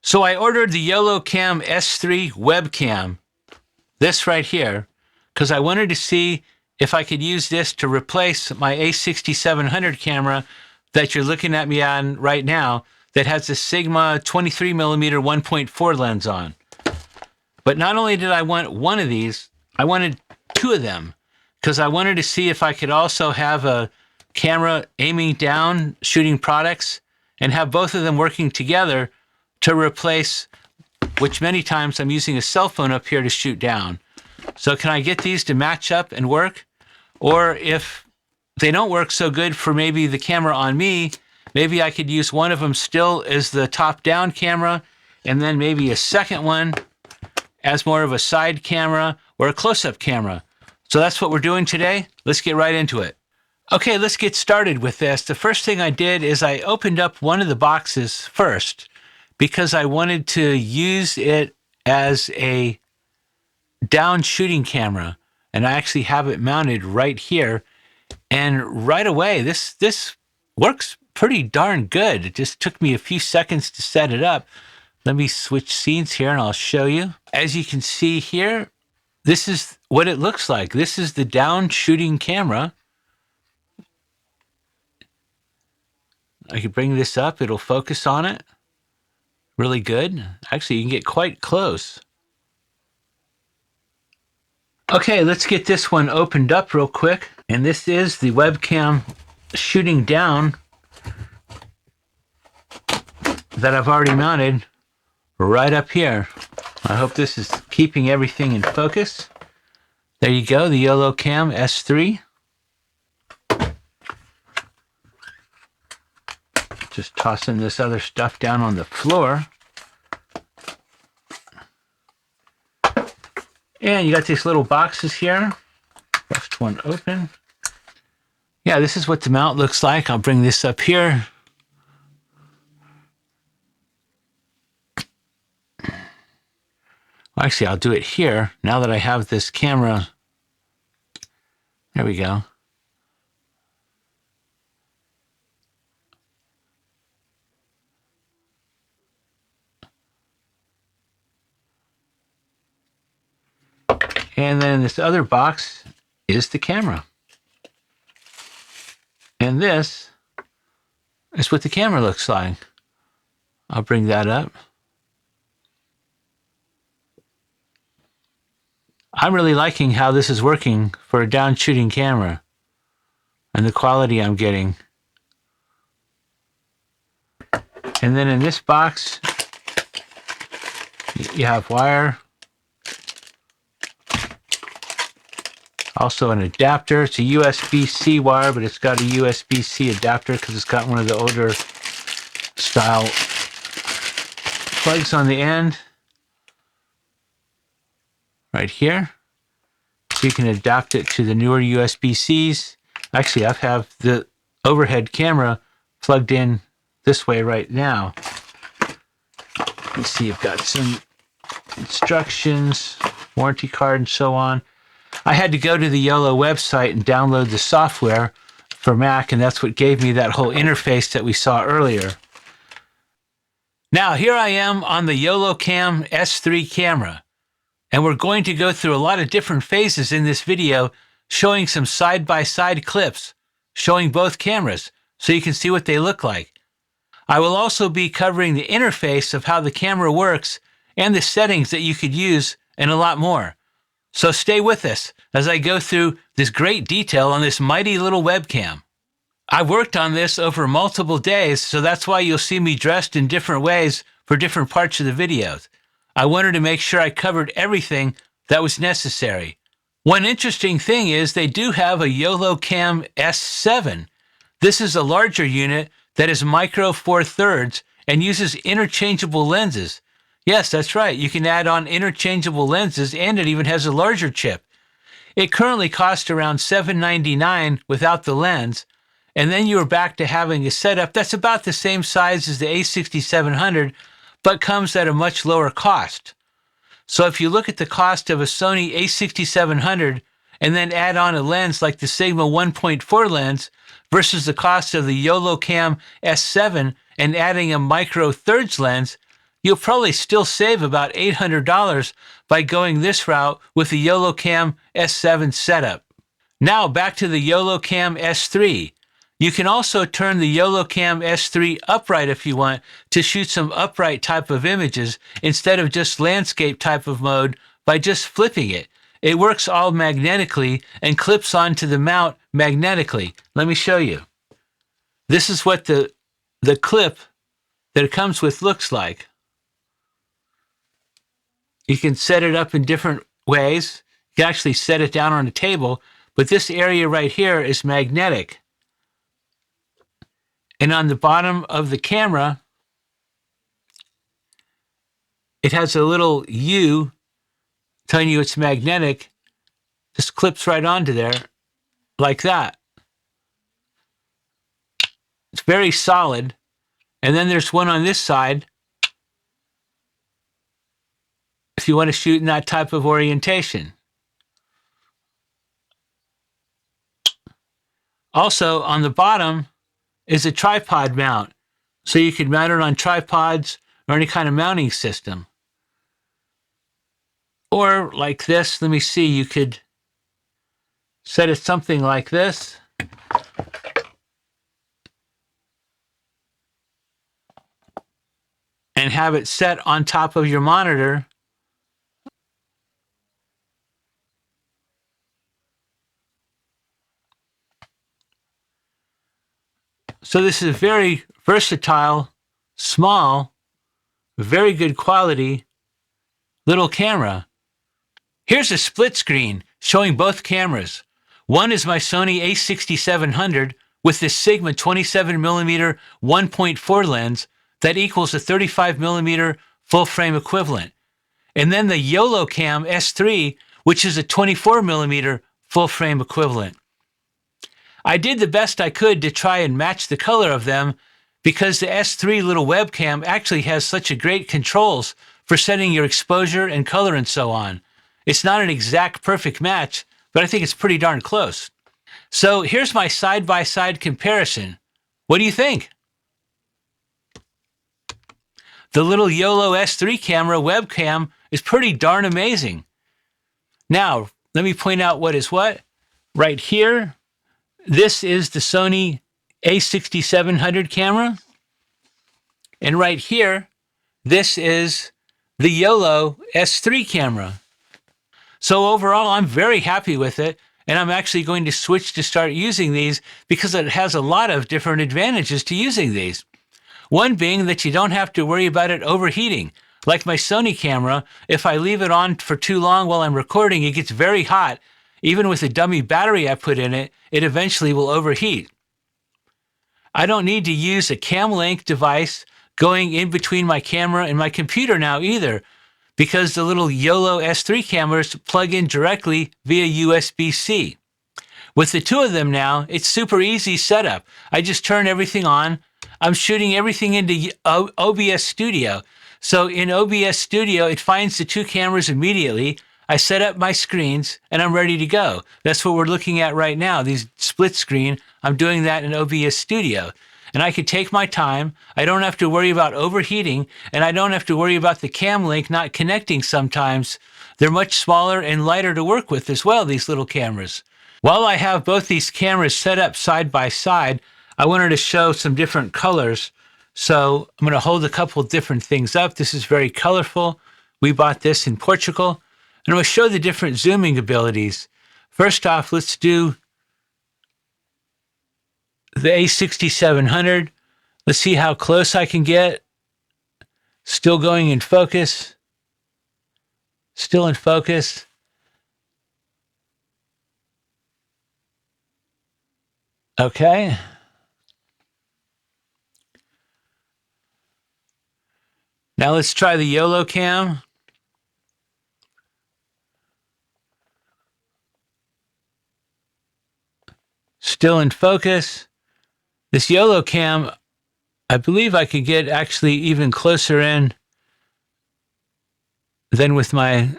So I ordered the YoloCam S3 webcam, this right here, because I wanted to see if I could use this to replace my A6700 camera that you're looking at me on right now that has a Sigma 23mm 1.4 lens on. But not only did I want one of these, I wanted two of them because I wanted to see if I could also have a camera aiming down, shooting products, and have both of them working together to replace, which many times I'm using a cell phone up here to shoot down. So can I get these to match up and work? Or if they don't work so good for maybe the camera on me, maybe I could use one of them still as the top-down camera, and then maybe a second one as more of a side camera or a close-up camera. So that's what we're doing today. Let's get right into it. Okay, let's get started with this. The first thing I did is I opened up one of the boxes first because I wanted to use it as a down shooting camera. And I actually have it mounted right here. And right away, this works pretty darn good. It just took me a few seconds to set it up. Let me switch scenes here and I'll show you. As you can see here, this is what it looks like. This is the down shooting camera. I can bring this up. It'll focus on it. Really good. Actually, you can get quite close. Okay, let's get this one opened up real quick. And this is the webcam shooting down that I've already mounted right up here. I hope this is keeping everything in focus. There you go, the YoloCam S3. Just tossing this other stuff down on the floor. And you got these little boxes here. First one open. Yeah, this is what the mount looks like. I'll bring this up here. Actually, I'll do it here now that I have this camera. There we go. And then this other box is the camera. And this is what the camera looks like. I'll bring that up. I'm really liking how this is working for a down shooting camera and the quality I'm getting. And then in this box, you have wire. Also an adapter. It's a USB-C wire, but it's got a USB-C adapter because it's got one of the older style plugs on the end. Right here. So you can adapt it to the newer USB-Cs. Actually, I have the overhead camera plugged in this way right now. Let's see, I've got some instructions, warranty card, and so on. I had to go to the Yolo website and download the software for Mac, and that's what gave me that whole interface that we saw earlier. Now, here I am on the YoloCam S3 camera, and we're going to go through a lot of different phases in this video, showing some side-by-side clips, showing both cameras, so you can see what they look like. I will also be covering the interface of how the camera works and the settings that you could use and a lot more. So stay with us as I go through this great detail on this mighty little webcam. I worked on this over multiple days, so that's why you'll see me dressed in different ways for different parts of the videos. I wanted to make sure I covered everything that was necessary. One interesting thing is they do have a YoloCam S7. This is a larger unit that is micro 4/3 and uses interchangeable lenses. Yes, that's right. You can add on interchangeable lenses, and it even has a larger chip. It currently costs around $799 without the lens, and then you are back to having a setup that's about the same size as the A6700, but comes at a much lower cost. So if you look at the cost of a Sony A6700 and then add on a lens like the Sigma 1.4 lens versus the cost of the YoloCam S7 and adding a micro thirds lens, you'll probably still save about $800 by going this route with the YoloCam S7 setup. Now back to the YoloCam S3. You can also turn the YoloCam S3 upright if you want to shoot some upright type of images instead of just landscape type of mode by just flipping it. It works all magnetically and clips onto the mount magnetically. Let me show you. This is what the clip that it comes with looks like. You can set it up in different ways. You can actually set it down on a table, but this area right here is magnetic. And on the bottom of the camera, it has a little U telling you it's magnetic. Just clips right onto there like that. It's very solid. And then there's one on this side if you want to shoot in that type of orientation. Also, on the bottom is a tripod mount, so you can mount it on tripods or any kind of mounting system. Or like this, let me see, you could set it something like this. And have it set on top of your monitor. So this is a very versatile, small, very good quality little camera. Here's a split screen showing both cameras. One is my Sony a6700 with this Sigma 27mm 1.4 lens that equals a 35mm full frame equivalent. And then the YoloCam S3, which is a 24mm full frame equivalent. I did the best I could to try and match the color of them because the S3 little webcam actually has such a great controls for setting your exposure and color and so on. It's not an exact perfect match, but I think it's pretty darn close. So here's my side-by-side comparison. What do you think? The little YOLO S3 camera webcam is pretty darn amazing. Now, let me point out what is what. Right here, this is the Sony a6700 camera. And right here, this is the YOLO S3 camera. So overall, I'm very happy with it, and I'm actually going to switch to start using these because it has a lot of different advantages to using these. One being that you don't have to worry about it overheating. Like my Sony camera, if I leave it on for too long while I'm recording, it gets very hot. Even with the dummy battery I put in it, it eventually will overheat. I don't need to use a cam link device going in between my camera and my computer now either, because the little YOLO S3 cameras plug in directly via USB-C. With the two of them now, it's super easy setup. I just turn everything on. I'm shooting everything into OBS Studio. So in OBS Studio, it finds the two cameras immediately. I set up my screens and I'm ready to go. That's what we're looking at right now, these split screen. I'm doing that in OBS Studio. And I can take my time. I don't have to worry about overheating, and I don't have to worry about the cam link not connecting sometimes. They're much smaller and lighter to work with as well, these little cameras. While I have both these cameras set up side by side, I wanted to show some different colors. So I'm going to hold a couple different things up. This is very colorful. We bought this in Portugal. And I'm going to show the different zooming abilities. First off, let's do the a6700. Let's see how close I can get. Still going in focus. Still in focus. Okay. Now let's try the YoloCam. Still in focus. This YoloCam, I believe I could get actually even closer in than with my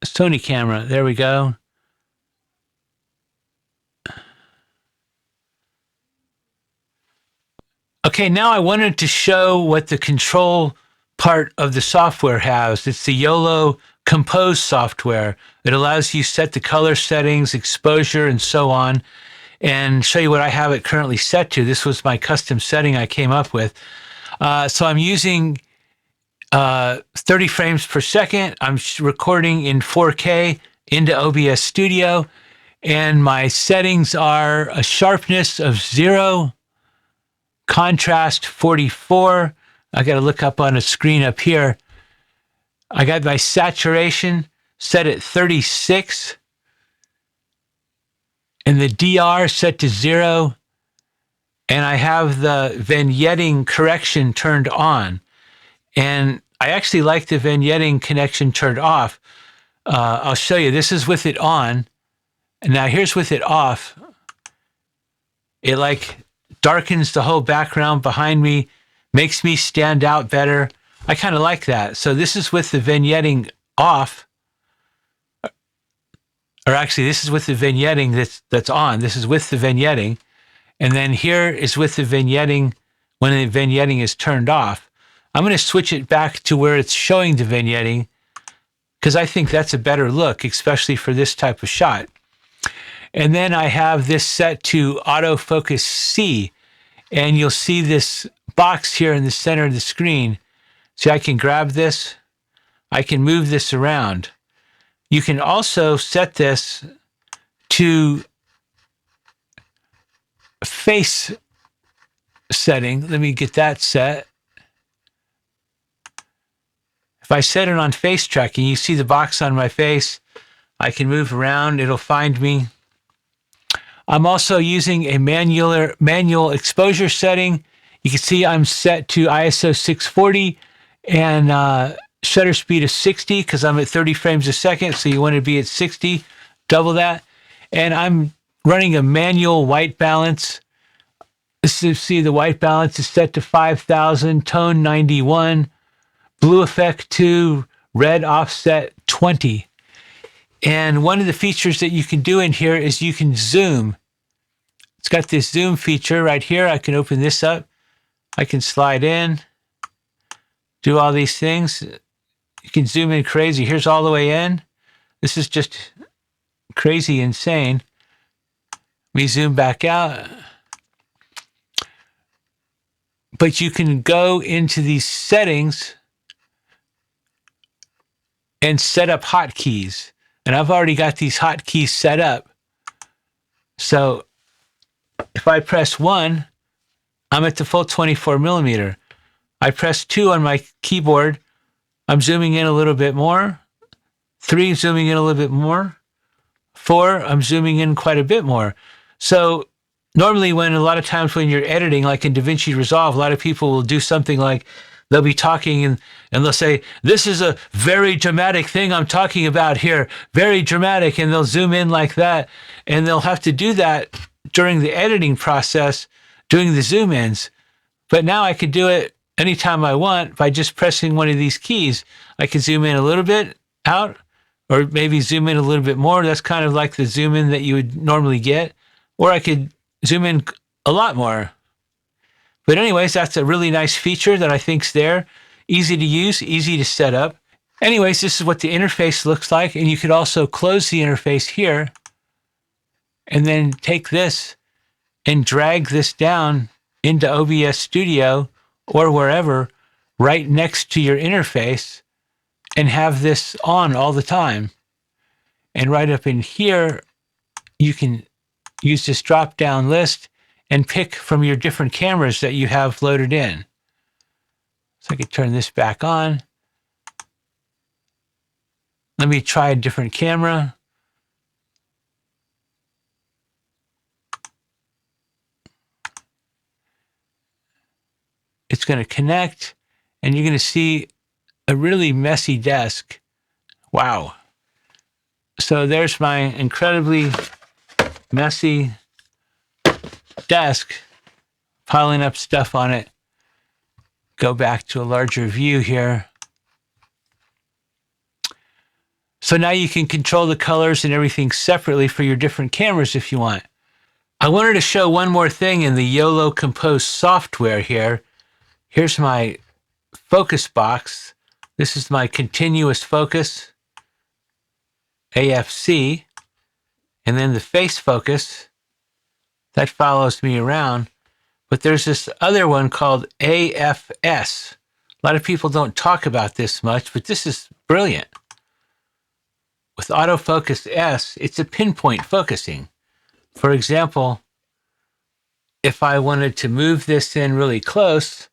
Sony camera. There we go. Okay, now I wanted to show what the control part of the software has. It's the YOLO Compose software. It allows you to set the color settings, exposure, and so on, and show you what I have it currently set to. This was my custom setting I came up with. So I'm using 30 frames per second. I'm recording in 4K into OBS Studio, and my settings are a sharpness of 0, contrast 44. I got to look up on a screen up here. I got my saturation set at 36 and the DR set to 0. And I have the vignetting correction turned on. And I actually like the vignetting connection turned off. I'll show you. This is with it on. And now here's with it off. It like darkens the whole background behind me, makes me stand out better. I kind of like that. So this is with the vignetting off. Or actually, this is with the vignetting that's on. This is with the vignetting. And then here is with the vignetting when the vignetting is turned off. I'm going to switch it back to where it's showing the vignetting because I think that's a better look, especially for this type of shot. And then I have this set to autofocus C. And you'll see this box here in the center of the screen. See, I can grab this. I can move this around. You can also set this to face setting. Let me get that set. If I set it on face tracking, you see the box on my face. I can move around. It'll find me. I'm also using a manual exposure setting. You can see I'm set to ISO 640 and shutter speed of 60 because I'm at 30 frames a second. So you want to be at 60, double that. And I'm running a manual white balance. See, the white balance is set to 5,000, tone 91, blue effect 2, red offset 20. And one of the features that you can do in here is you can zoom. It's got this zoom feature right here. I can open this up. I can slide in, do all these things. You can zoom in crazy. Here's all the way in. This is just crazy insane. We zoom back out. But you can go into these settings and set up hotkeys. And I've already got these hotkeys set up. So if I press 1, I'm at the full 24 millimeter. I press 2 on my keyboard. I'm zooming in a little bit more. 3, zooming in a little bit more. 4, I'm zooming in quite a bit more. So normally a lot of times when you're editing, like in DaVinci Resolve, a lot of people will do something like they'll be talking and they'll say, this is a very dramatic thing I'm talking about here, very dramatic. And they'll zoom in like that. And they'll have to do that during the editing process, doing the zoom ins. But now I could do it anytime I want by just pressing one of these keys. I could zoom in a little bit out, or maybe zoom in a little bit more. That's kind of like the zoom in that you would normally get. Or I could zoom in a lot more. But anyways, that's a really nice feature that I think's there. Easy to use, easy to set up. Anyways, this is what the interface looks like. And you could also close the interface here and then take this and drag this down into OBS Studio or wherever right next to your interface and have this on all the time. And right up in here, you can use this drop-down list and pick from your different cameras that you have loaded in. So I could turn this back on. Let me try a different camera. It's going to connect, and you're going to see a really messy desk. Wow. So there's my incredibly messy desk, piling up stuff on it. Go back to a larger view here. So now you can control the colors and everything separately for your different cameras if you want. I wanted to show one more thing in the YOLO Compose software here. Here's my focus box. This is my continuous focus, AFC, and then the face focus, that follows me around. But there's this other one called AFS. A lot of people don't talk about this much, but this is brilliant. With autofocus S, it's a pinpoint focusing. For example, if I wanted to move this in really close,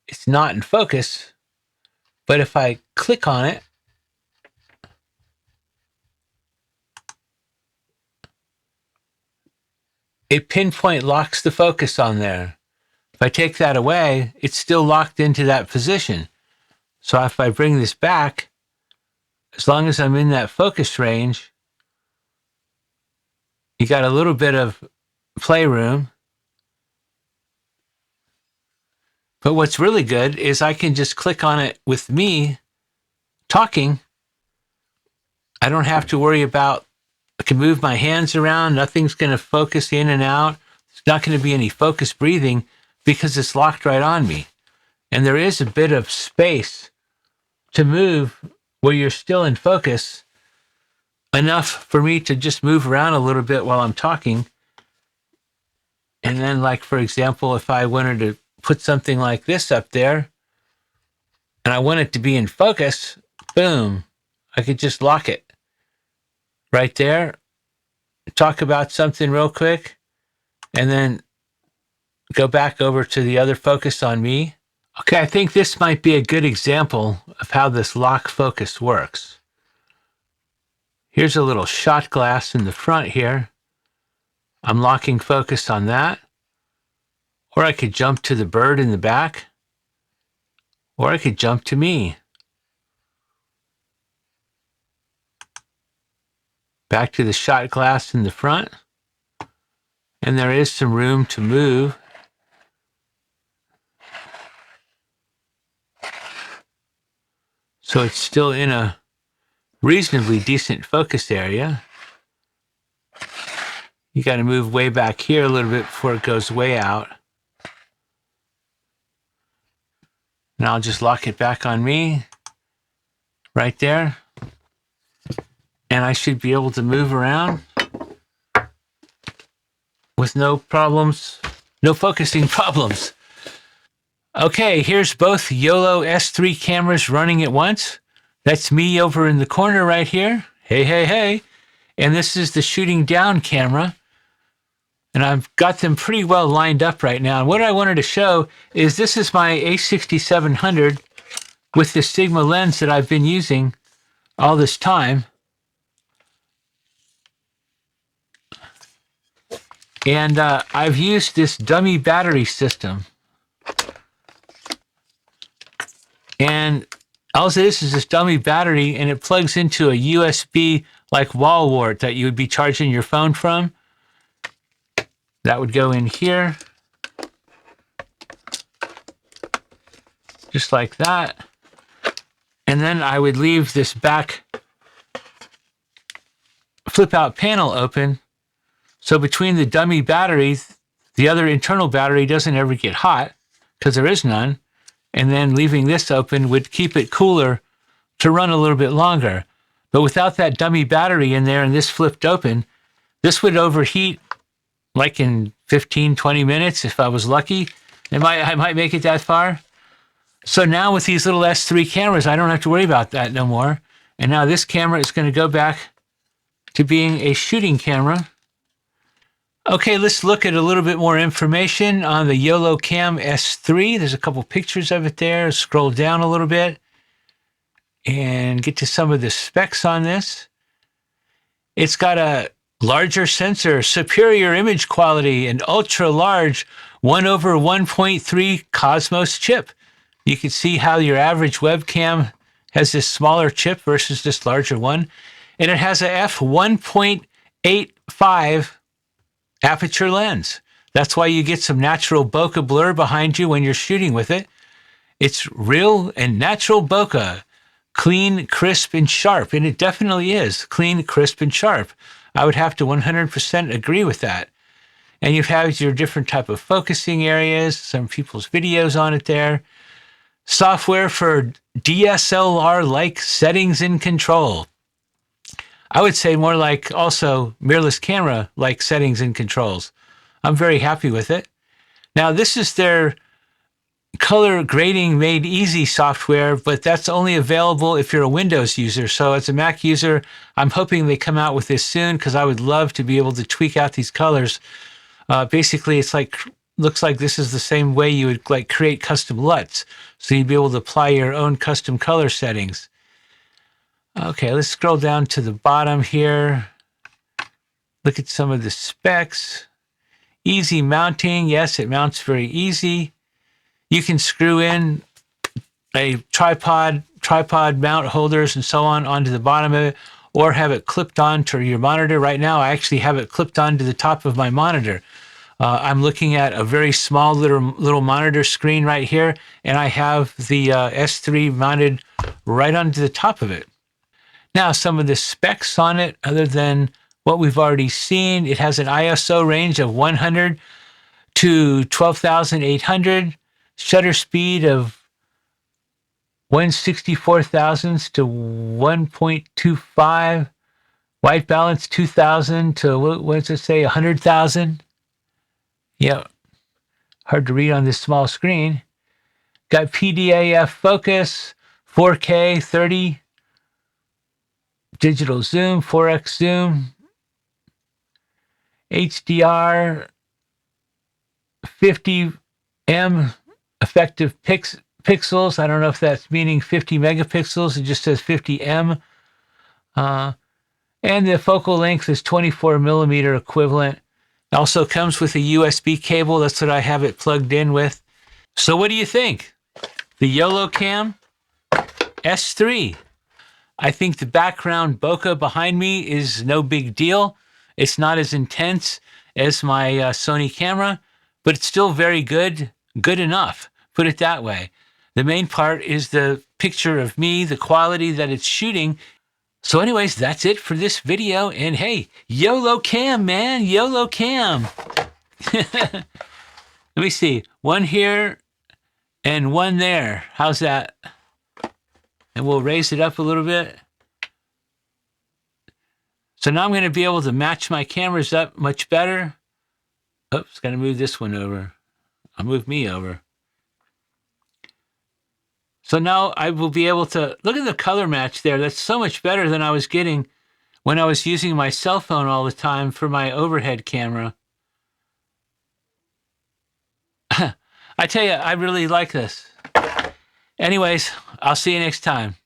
it's not in focus, but if I click on it, it pinpoint locks the focus on there. If I take that away, it's still locked into that position. So if I bring this back, as long as I'm in that focus range, you got a little bit of playroom. But what's really good is I can just click on it with me talking. I don't have to worry about, I can move my hands around. Nothing's going to focus in and out. There's not going to be any focus breathing because it's locked right on me. And there is a bit of space to move where you're still in focus, enough for me to just move around a little bit while I'm talking. And then, like, for example, if I wanted to put something like this up there and I want it to be in focus, boom, I could just lock it right there, talk about something real quick, and then go back over to the other focus on me. Okay, I think this might be a good example of how this lock focus works. Here's a little shot glass in the front here. I'm locking focus on that. Or I could jump to the bird in the back. Or I could jump to me. Back to the shot glass in the front. And there is some room to move. So it's still in a reasonably decent focus area. You got to move way back here a little bit before it goes way out. And I'll just lock it back on me right there. And I should be able to move around with no problems, no focusing problems. Okay, here's both YOLO S3 cameras running at once. That's me over in the corner right here. Hey, hey, hey. And this is the shooting down camera. And I've got them pretty well lined up right now. And what I wanted to show is this is my A6700 with the Sigma lens that I've been using all this time. And I've used this dummy battery system. And all it is this dummy battery, and it plugs into a USB like wall wart that you would be charging your phone from. That would go in here, just like that. And then I would leave this back flip-out panel open, so between the dummy batteries, the other internal battery doesn't ever get hot, because there is none. And then leaving this open would keep it cooler to run a little bit longer. But without that dummy battery in there and this flipped open, this would overheat like in 15, 20 minutes if I was lucky. I might make it that far. So now with these little S3 cameras, I don't have to worry about that no more. And now this camera is going to go back to being a shooting camera. Okay, let's look at a little bit more information on the YoloCam S3. There's a couple pictures of it there. Scroll down a little bit and get to some of the specs on this. It's got a larger sensor, superior image quality, and ultra-large 1/1.3 Cosmos chip. You can see how your average webcam has this smaller chip versus this larger one. And it has a f1.85 aperture lens. That's why you get some natural bokeh blur behind you when you're shooting with it. It's real and natural bokeh, clean, crisp, and sharp. And it definitely is clean, crisp, and sharp. I would have to 100% agree with that. And you have your different type of focusing areas, some people's videos on it there. software for DSLR-like settings and control. I would say more like also mirrorless camera-like settings and controls. I'm very happy with it. Now, this is their color grading made easy software, but that's only available if you're a Windows user. So as a Mac user, I'm hoping they come out with this soon because I would love to be able to tweak out these colors. Basically, it's like, looks like this is the same way you would like create custom LUTs. So you'd be able to apply your own custom color settings. Okay, let's scroll down to the bottom here. Look at some of the specs. Easy mounting. Yes, it mounts very easy. You can screw in a tripod mount holders and so on onto the bottom of it, or have it clipped onto your monitor. Right now, I actually have it clipped onto the top of my monitor. I'm looking at a very small little monitor screen right here, and I have the S3 mounted right onto the top of it. Now, some of the specs on it, other than what we've already seen, it has an ISO range of 100 to 12,800, shutter speed of 1/64 thousandths to 1.25, white balance 2,000 to, what does it say, 100,000? Yeah, hard to read on this small screen. Got PDAF focus, 4K 30, digital zoom, 4x zoom, HDR 50M effective pixels. I don't know if that's meaning 50 megapixels. It just says 50M. And the focal length is 24 millimeter equivalent. It also comes with a USB cable. That's what I have it plugged in with. So what do you think? The YoloCam S3. I think the background bokeh behind me is no big deal. It's not as intense as my Sony camera, but it's still very good enough, put it that way. The main part is the picture of me, the quality that it's shooting. So anyways, that's it for this video. And hey, YoloCam, man, YoloCam. Let me see, one here and one there. How's that? And we'll raise it up a little bit. So now I'm going to be able to match my cameras up much better. Oops, got to move this one over. I'll move me over. So now I will be able to, look at the color match there. That's so much better than I was getting when I was using my cell phone all the time for my overhead camera. I tell you, I really like this. Anyways, I'll see you next time.